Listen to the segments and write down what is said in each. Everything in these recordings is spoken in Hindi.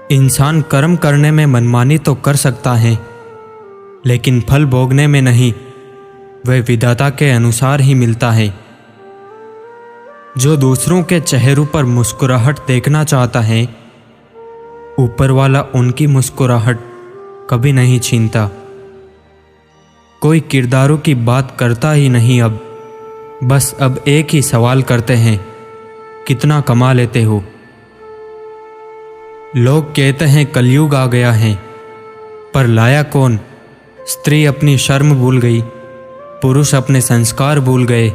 इंसान कर्म करने में मनमानी तो कर सकता है, लेकिन फल भोगने में नहीं। वह विधाता के अनुसार ही मिलता है। जो दूसरों के चेहरों पर मुस्कुराहट देखना चाहता है, ऊपर वाला उनकी मुस्कुराहट कभी नहीं छीनता। कोई किरदारों की बात करता ही नहीं। बस अब एक ही सवाल करते हैं, कितना कमा लेते हो। लोग कहते हैं कलयुग आ गया है, पर लाया कौन? स्त्री अपनी शर्म भूल गई, पुरुष अपने संस्कार भूल गए,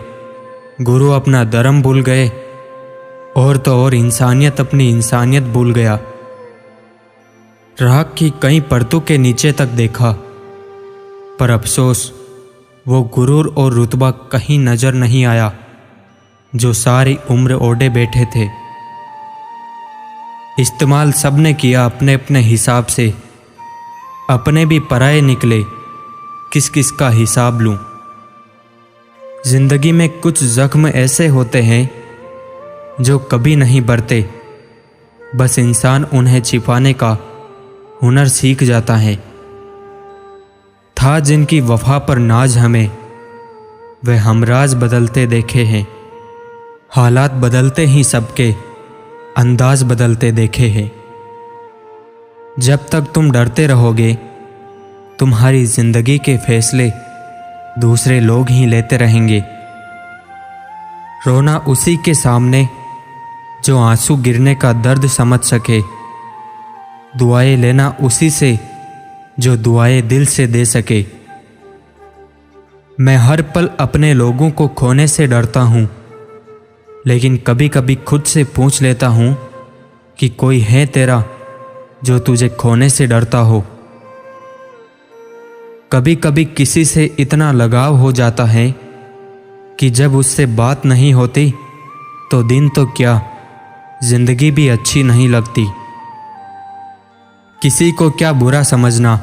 गुरु अपना धर्म भूल गए, और तो और इंसानियत अपनी इंसानियत भूल गया। राख की कई परतों के नीचे तक देखा, पर अफसोस वो गुरूर और रुतबा कहीं नजर नहीं आया जो सारी उम्र ओढ़े बैठे थे। इस्तेमाल सबने किया अपने अपने हिसाब से, अपने भी पराये निकले, किस किस का हिसाब लूं। जिंदगी में कुछ जख्म ऐसे होते हैं जो कभी नहीं भरते, बस इंसान उन्हें छिपाने का हुनर सीख जाता है। था जिनकी वफा पर नाज हमें, वे हमराज बदलते देखे हैं। हालात बदलते ही सबके अंदाज बदलते देखे हैं। जब तक तुम डरते रहोगे, तुम्हारी जिंदगी के फैसले दूसरे लोग ही लेते रहेंगे। रोना उसी के सामने जो आंसू गिरने का दर्द समझ सके, दुआएं लेना उसी से जो दुआएं दिल से दे सके। मैं हर पल अपने लोगों को खोने से डरता हूँ, लेकिन कभी कभी खुद से पूछ लेता हूँ कि कोई है तेरा जो तुझे खोने से डरता हो। कभी कभी किसी से इतना लगाव हो जाता है कि जब उससे बात नहीं होती तो दिन तो क्या, जिंदगी भी अच्छी नहीं लगती। किसी को क्या बुरा समझना,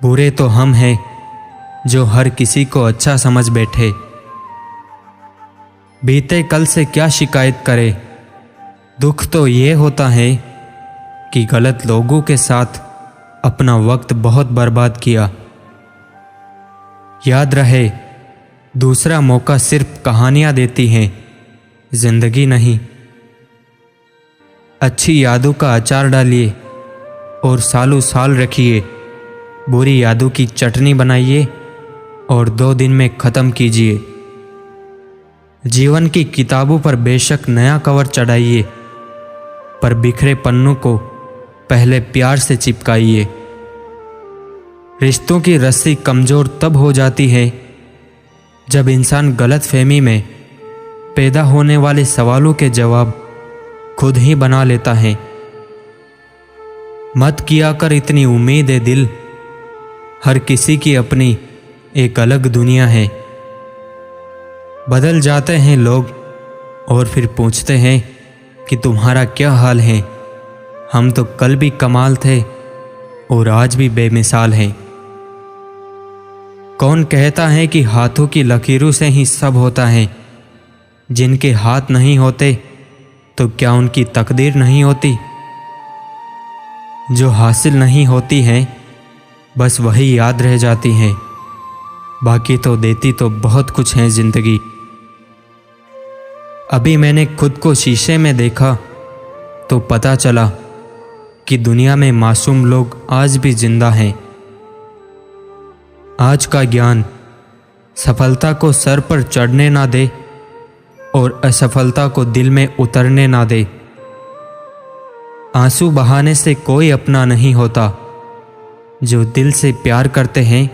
बुरे तो हम हैं जो हर किसी को अच्छा समझ बैठे। बीते कल से क्या शिकायत करे, दुख तो ये होता है कि गलत लोगों के साथ अपना वक्त बहुत बर्बाद किया। याद रहे, दूसरा मौका सिर्फ कहानियां देती हैं, जिंदगी नहीं। अच्छी यादों का अचार डालिए और सालों साल रखिए, बुरी यादों की चटनी बनाइए और 2 दिन में ख़त्म कीजिए। जीवन की किताबों पर बेशक नया कवर चढ़ाइए, पर बिखरे पन्नों को पहले प्यार से चिपकाइए। रिश्तों की रस्सी कमज़ोर तब हो जाती है जब इंसान गलतफहमी में पैदा होने वाले सवालों के जवाब खुद ही बना लेता है। मत किया कर इतनी उम्मीद है दिल, हर किसी की अपनी एक अलग दुनिया है। बदल जाते हैं लोग और फिर पूछते हैं कि तुम्हारा क्या हाल है। हम तो कल भी कमाल थे और आज भी बेमिसाल हैं। कौन कहता है कि हाथों की लकीरों से ही सब होता है? जिनके हाथ नहीं होते तो क्या उनकी तकदीर नहीं होती? जो हासिल नहीं होती हैं, बस वही याद रह जाती हैं। बाकी तो देती तो बहुत कुछ है जिंदगी। अभी मैंने खुद को शीशे में देखा तो पता चला कि दुनिया में मासूम लोग आज भी जिंदा हैं। आज का ज्ञान सफलता को सर पर चढ़ने ना दे और असफलता को दिल में उतरने ना दे। आंसू बहाने से कोई अपना नहीं होता, जो दिल से प्यार करते हैं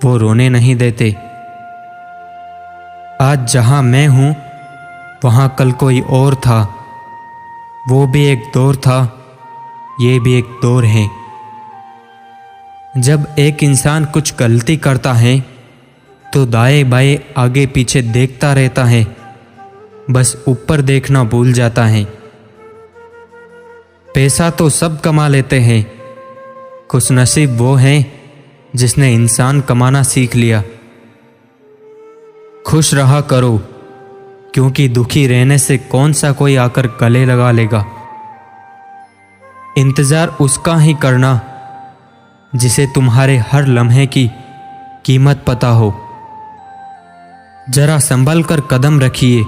वो रोने नहीं देते। आज जहां मैं हूं वहां कल कोई और था, वो भी एक दौर था, ये भी एक दौर है। जब एक इंसान कुछ गलती करता है तो दाएं बाएं आगे पीछे देखता रहता है, बस ऊपर देखना भूल जाता है। पैसा तो सब कमा लेते हैं, खुशनसीब वो है जिसने इंसान कमाना सीख लिया। खुश रहा करो, क्योंकि दुखी रहने से कौन सा कोई आकर गले लगा लेगा। इंतज़ार उसका ही करना जिसे तुम्हारे हर लम्हे की कीमत पता हो। जरा संभल कर कदम रखिए।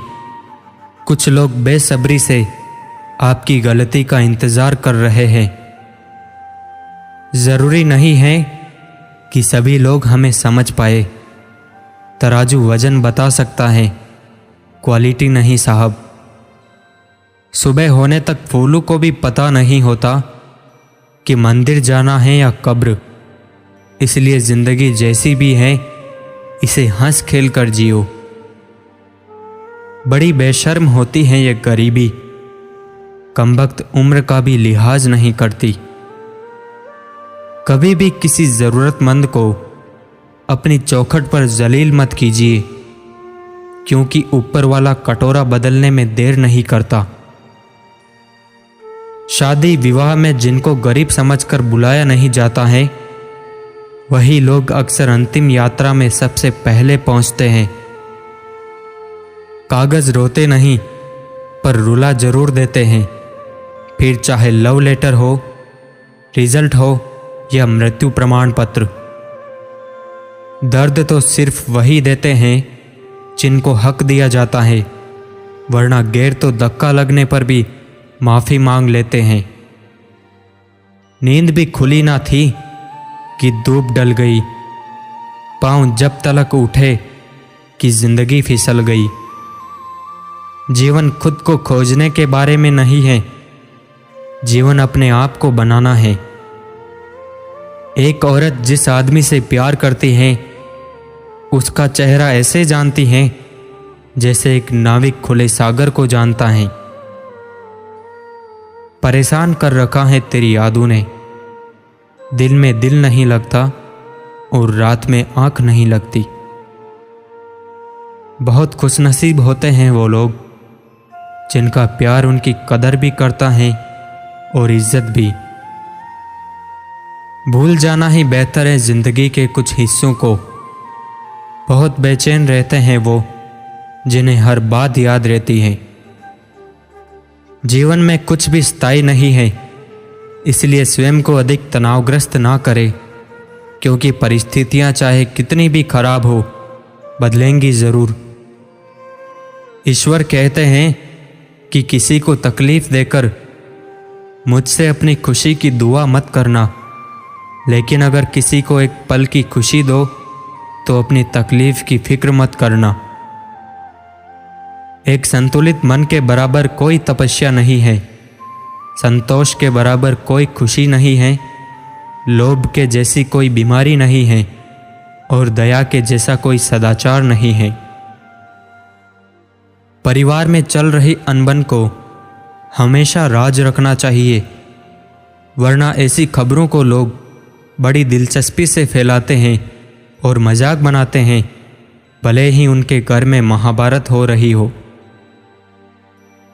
कुछ लोग बेसब्री से आपकी गलती का इंतज़ार कर रहे हैं। ज़रूरी नहीं है कि सभी लोग हमें समझ पाए। तराजू वजन बता सकता है, क्वालिटी नहीं साहब। सुबह होने तक फूलू को भी पता नहीं होता कि मंदिर जाना है या कब्र। इसलिए ज़िंदगी जैसी भी है, इसे हंस खेल कर जियो। बड़ी बेशर्म होती है ये गरीबी, कमबख्त उम्र का भी लिहाज नहीं करती। कभी भी किसी ज़रूरतमंद को अपनी चौखट पर जलील मत कीजिए, क्योंकि ऊपर वाला कटोरा बदलने में देर नहीं करता। शादी विवाह में जिनको गरीब समझकर बुलाया नहीं जाता है, वही लोग अक्सर अंतिम यात्रा में सबसे पहले पहुंचते हैं। कागज रोते नहीं, पर रुला जरूर देते हैं। फिर चाहे लव लेटर हो, रिजल्ट हो या मृत्यु प्रमाण पत्र। दर्द तो सिर्फ वही देते हैं जिनको हक दिया जाता है, वरना गैर तो धक्का लगने पर भी माफ़ी मांग लेते हैं। नींद भी खुली ना थी कि धूप डल गई। पाँव जब तलक उठे कि जिंदगी फिसल गई। जीवन खुद को खोजने के बारे में नहीं है, जीवन अपने आप को बनाना है। एक औरत जिस आदमी से प्यार करती है, उसका चेहरा ऐसे जानती है जैसे एक नाविक खुले सागर को जानता है। परेशान कर रखा है तेरी यादों ने, दिल में दिल नहीं लगता और रात में आंख नहीं लगती। बहुत खुशनसीब होते हैं वो लोग जिनका प्यार उनकी कदर भी करता है और इज्जत भी। भूल जाना ही बेहतर है जिंदगी के कुछ हिस्सों को। बहुत बेचैन रहते हैं वो जिन्हें हर बात याद रहती है। जीवन में कुछ भी स्थायी नहीं है, इसलिए स्वयं को अधिक तनावग्रस्त ना करें, क्योंकि परिस्थितियां चाहे कितनी भी खराब हो, बदलेंगी ज़रूर। ईश्वर कहते हैं कि किसी को तकलीफ देकर मुझसे अपनी खुशी की दुआ मत करना, लेकिन अगर किसी को एक पल की खुशी दो तो अपनी तकलीफ की फिक्र मत करना। एक संतुलित मन के बराबर कोई तपस्या नहीं है, संतोष के बराबर कोई खुशी नहीं है, लोभ के जैसी कोई बीमारी नहीं है और दया के जैसा कोई सदाचार नहीं है। परिवार में चल रही अनबन को हमेशा राज रखना चाहिए, वरना ऐसी खबरों को लोग बड़ी दिलचस्पी से फैलाते हैं और मजाक बनाते हैं, भले ही उनके घर में महाभारत हो रही हो।